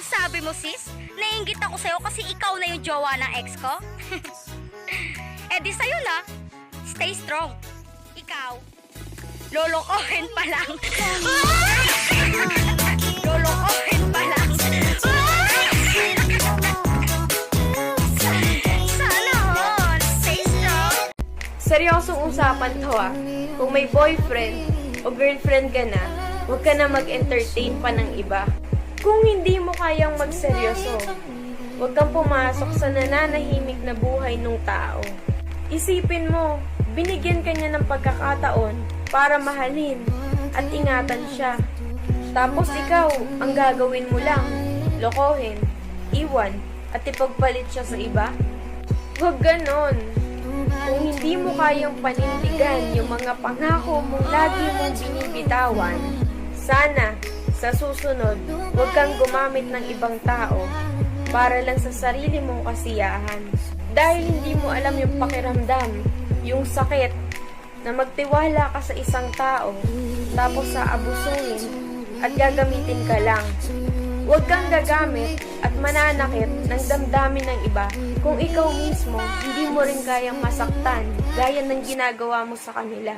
Anong sabi mo, sis? Naiinggit ako sa'yo kasi ikaw na yung jowa ng ex ko? Eh di sa'yo na. Stay strong. Ikaw, lolokohin pa lang. Lolokohin pa lang. Sana all. Stay strong. Seryosong usapan to Kung may boyfriend o girlfriend ka na, huwag ka na mag-entertain pa ng iba. Kung hindi mo kayang magseryoso, huwag kang pumasok sa nananahimik na buhay ng tao. Isipin mo, binigyan ka niya ng pagkakataon para mahalin at ingatan siya. Tapos ikaw, ang gagawin mo lang, lokohin, iwan, at ipagpalit siya sa iba? Huwag ganon. Kung hindi mo kayang panindigan yung mga pangako mong lagi mong binibitawan, sana, sa susunod, huwag kang gumamit ng ibang tao para lang sa sarili mong kasiyahan. Dahil hindi mo alam yung pakiramdam, yung sakit, na magtiwala ka sa isang tao, tapos sa abusuin at gagamitin ka lang. Huwag kang gagamit at mananakit ng damdamin ng iba kung ikaw mismo hindi mo rin kayang masaktan gaya ng ginagawa mo sa kanila.